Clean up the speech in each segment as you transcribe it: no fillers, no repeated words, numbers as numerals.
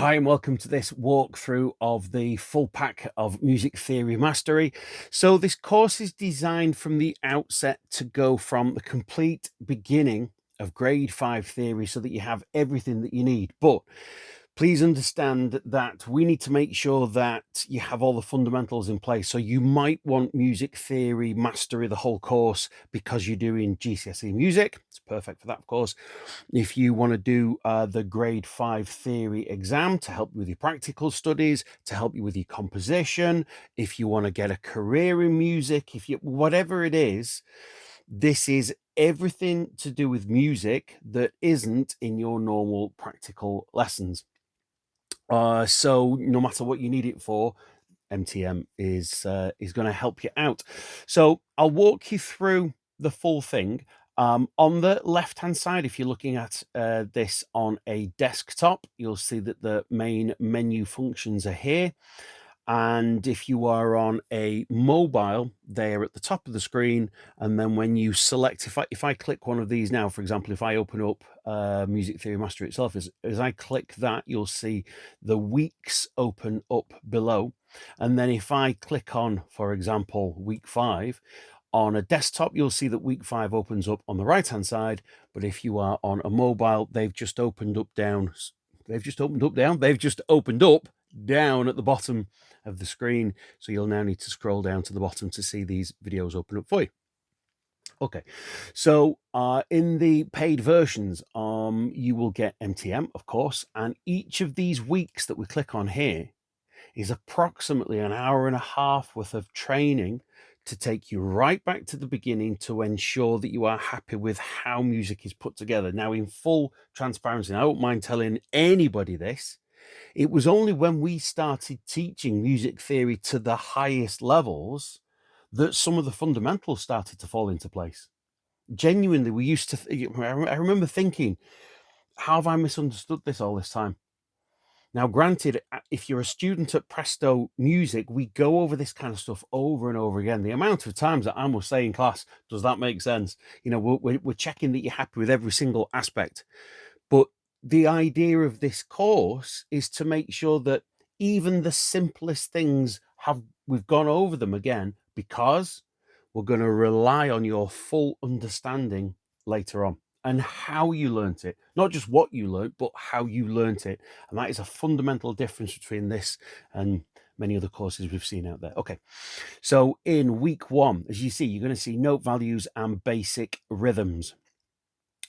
Hi, and welcome to this walkthrough of the full pack of music theory mastery. So this course is designed from the outset to go from the complete beginning of grade 5 theory so that you have everything that you need. But please understand that we need to make sure that you have all the fundamentals in place. So you might want music theory mastery the whole course because you're doing GCSE music. It's perfect for that, of course. If you want to do the grade 5 theory exam to help you with your practical studies, to help you with your composition, if you want to get a career in music, if you whatever it is, this is everything to do with music that isn't in your normal practical lessons. So no matter what you need it for, MTM is going to help you out. So I'll walk you through the full thing. On the left hand side, if you're looking at this on a desktop, you'll see that the main menu functions are here. And if you are on a mobile, they are at the top of the screen. And then when you select, if I click one of these now, for example, if I open up Music Theory Master itself, as I click that, you'll see the weeks open up below. And then if I click on, for example, week 5, on a desktop, you'll see that week 5 opens up on the right-hand side. But if you are on a mobile, they've just opened up down. They've just opened up down. They've just opened up down at the bottom of the screen. So you'll now need to scroll down to the bottom to see these videos open up for you. Okay, so in the paid versions, you will get MTM, of course, and each of these weeks that we click on here is approximately an hour and a half worth of training to take you right back to the beginning to ensure that you are happy with how music is put together. Now, in full transparency, I don't mind telling anybody this, it was only when we started teaching music theory to the highest levels that some of the fundamentals started to fall into place. Genuinely, we used to, I remember thinking, how have I misunderstood this all this time? Now, granted, if you're a student at Presto Music, we go over this kind of stuff over and over again. The amount of times that I must say in class, does that make sense? You know, we're checking that you're happy with every single aspect. But the idea of this course is to make sure that even the simplest things we've gone over them again, because we're going to rely on your full understanding later on and how you learnt it, not just what you learnt, but how you learnt it. And that is a fundamental difference between this and many other courses we've seen out there. Okay, so in week 1, as you see, you're going to see note values and basic rhythms.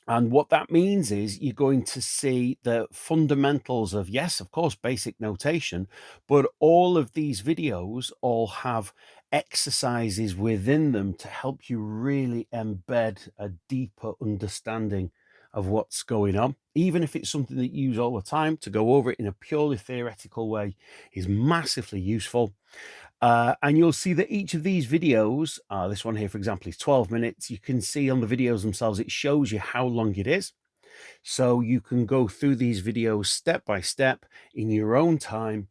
And what that means is you're going to see the fundamentals of, yes, of course, basic notation, but all of these videos all have exercises within them to help you really embed a deeper understanding of what's going on. Even if it's something that you use all the time, to go over it in a purely theoretical way is massively useful. And you'll see that each of these videos, this one here, for example, is 12 minutes. You can see on the videos themselves, it shows you how long it is. So you can go through these videos step by step in your own time.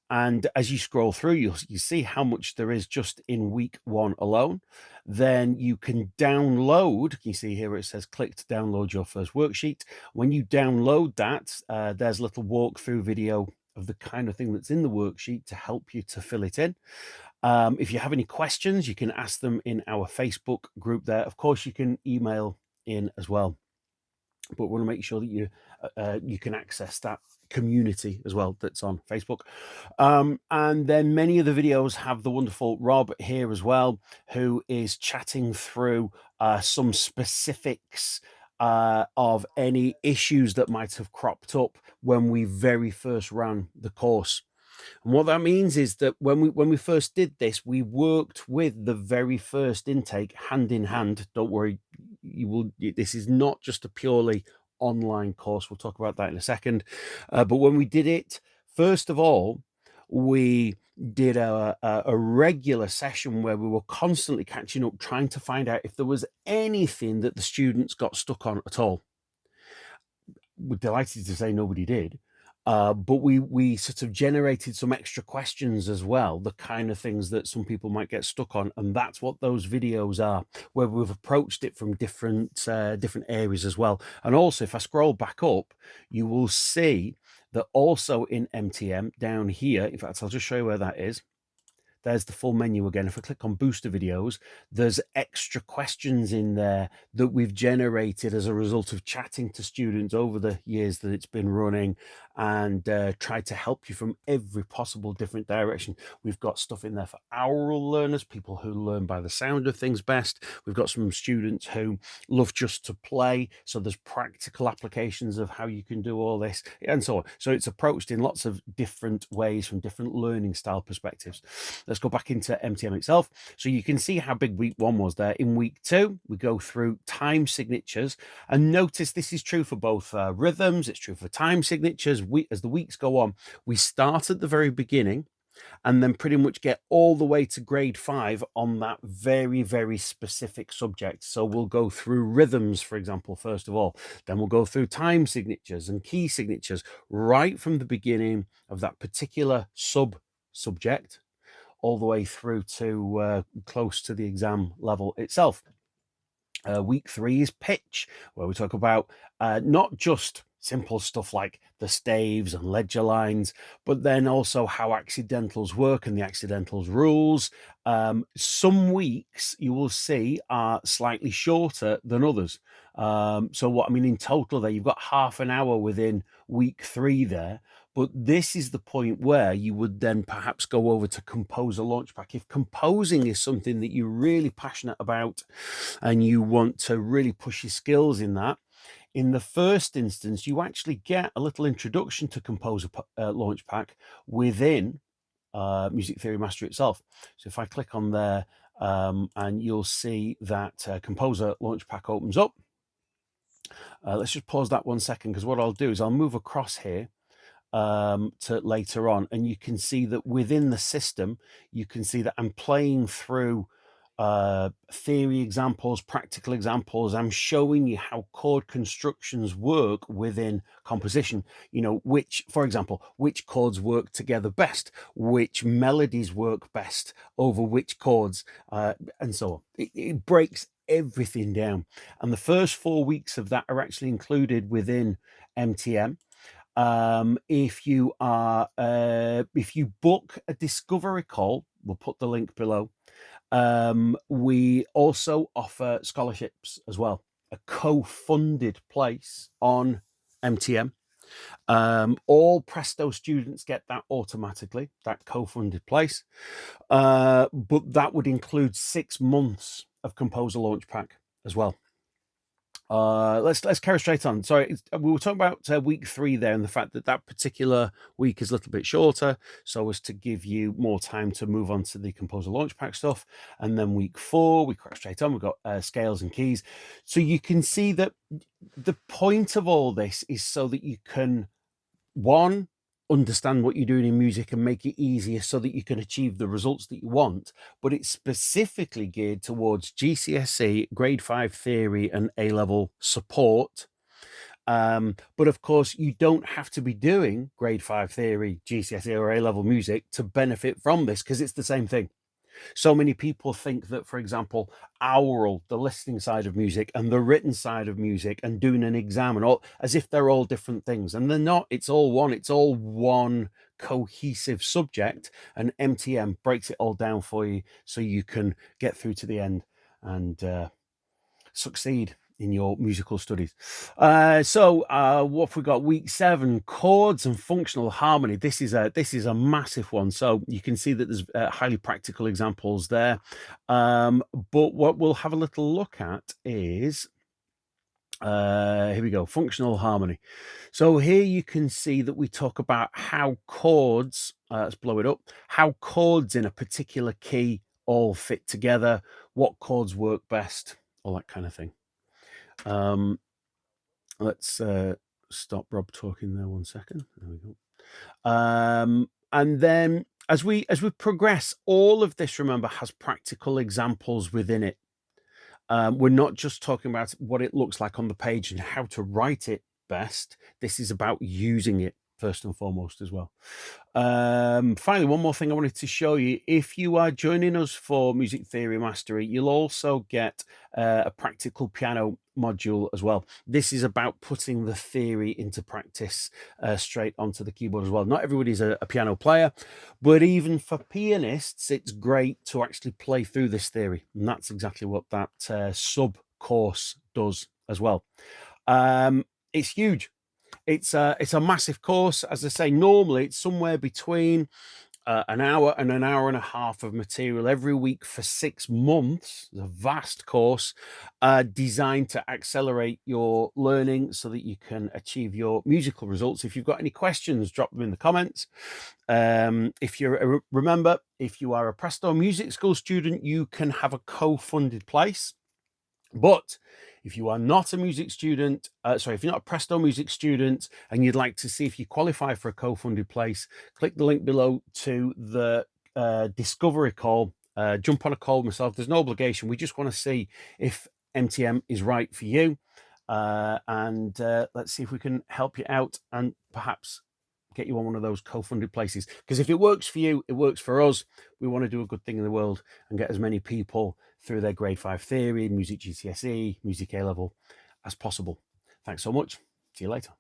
And as you scroll through, you see how much there is just in week 1 alone. Then you can download, you see here it says click to download your first worksheet. When you download that, there's a little walkthrough video of the kind of thing that's in the worksheet to help you to fill it in. If you have any questions, you can ask them in our Facebook group there. Of course, you can email in as well, but we want to make sure that you can access that community as well that's on Facebook. And then many of the videos have the wonderful Rob here as well, who is chatting through some specifics of any issues that might have cropped up when we very first ran the course. And what that means is that when we first did this, we worked with the very first intake hand in hand. Don't worry, this is not just a purely online course. We'll talk about that in a second. But when we did it, first of all, we did a regular session where we were constantly catching up, trying to find out if there was anything that the students got stuck on at all. We're delighted to say nobody did. But we sort of generated some extra questions as well, the kind of things that some people might get stuck on, and that's what those videos are, where we've approached it from different areas as well. And also, if I scroll back up, you will see that also in MTM down here, in fact, I'll just show you where that is. There's the full menu again. If I click on booster videos, there's extra questions in there that we've generated as a result of chatting to students over the years that it's been running, and tried to help you from every possible different direction. We've got stuff in there for oral learners, people who learn by the sound of things best. We've got some students who love just to play. So there's practical applications of how you can do all this and so on. So it's approached in lots of different ways from different learning style perspectives. Let's go back into MTM itself. So you can see how big week 1 was there. In week 2, we go through time signatures, and notice this is true for both rhythms. It's true for time signatures. As the weeks go on, we start at the very beginning and then pretty much get all the way to grade 5 on that very, very specific subject. So we'll go through rhythms, for example, first of all. Then we'll go through time signatures and key signatures right from the beginning of that particular subject all the way through to close to the exam level itself. Week 3 is pitch, where we talk about not just simple stuff like the staves and ledger lines, but then also how accidentals work and the accidentals rules. Some weeks you will see are slightly shorter than others. So what I mean in total there, you've got half an hour within week 3 there. But this is the point where you would then perhaps go over to Composer Launchpad. If composing is something that you're really passionate about and you want to really push your skills in that, in the first instance, you actually get a little introduction to Composer Launchpad within Music Theory Mastery itself. So if I click on there, and you'll see that Composer Launchpad opens up. Let's just pause that 1 second, because what I'll do is I'll move across here to later on, and you can see that within the system, you can see that I'm playing through theory examples, practical examples. I'm showing you how chord constructions work within composition. You know, for example, which chords work together best, which melodies work best over which chords, and so on. It breaks everything down, and the first 4 weeks of that are actually included within MTM. If you book a discovery call, we'll put the link below. We also offer scholarships as well, a co-funded place on MTM. All Presto students get that automatically, that co-funded place, but that would include 6 months of Composer Launchpad as well. Let's carry straight on. Sorry, we were talking about week 3 there, and the fact that that particular week is a little bit shorter, so as to give you more time to move on to the Composer Launchpad stuff. And then week 4, we crack straight on. We've got scales and keys. So you can see that the point of all this is so that you can, one, understand what you're doing in music and make it easier so that you can achieve the results that you want, but it's specifically geared towards GCSE, grade 5 theory and A-level support. But of course, you don't have to be doing grade 5 theory, GCSE or A-level music to benefit from this, because it's the same thing. So many people think that, for example, aural, the listening side of music, and the written side of music, and doing an exam and all, as if they're all different things, and they're not. It's all one. It's all one cohesive subject, and MTM breaks it all down for you so you can get through to the end and succeed in your musical studies. So what have we got? Week 7, chords and functional harmony. This is a massive one. So you can see that there's highly practical examples there. But what we'll have a little look at is here we go, functional harmony. So here you can see that we talk about how chords, let's blow it up, how chords in a particular key all fit together, what chords work best, all that kind of thing. Let's stop Rob talking there 1 second. There we go. And then as we progress, all of this, remember, has practical examples within it. We're not just talking about what it looks like on the page and how to write it best. This is about using it first and foremost as well. Finally, one more thing I wanted to show you. If you are joining us for Music Theory Mastery, you'll also get a practical piano module as well. This is about putting the theory into practice straight onto the keyboard as well. Not everybody's a piano player, but even for pianists, it's great to actually play through this theory. And that's exactly what that sub course does as well. It's huge. It's a massive course. As I say, normally it's somewhere between an hour and an hour and a half of material every week for 6 months. It's a vast course designed to accelerate your learning so that you can achieve your musical results. If you've got any questions, drop them in the comments. Remember, if you are a Presto Music School student, you can have a co-funded place. But if you are not a music student, if you're not a Presto Music student and you'd like to see if you qualify for a co-funded place, click the link below to the discovery call. Jump on a call with myself. There's no obligation. We just want to see if MTM is right for you. And let's see if we can help you out and perhaps get you on one of those co-funded places. Because if it works for you, it works for us. We want to do a good thing in the world and get as many people through their grade 5 theory, music GCSE, music A level as possible. Thanks so much. See you later.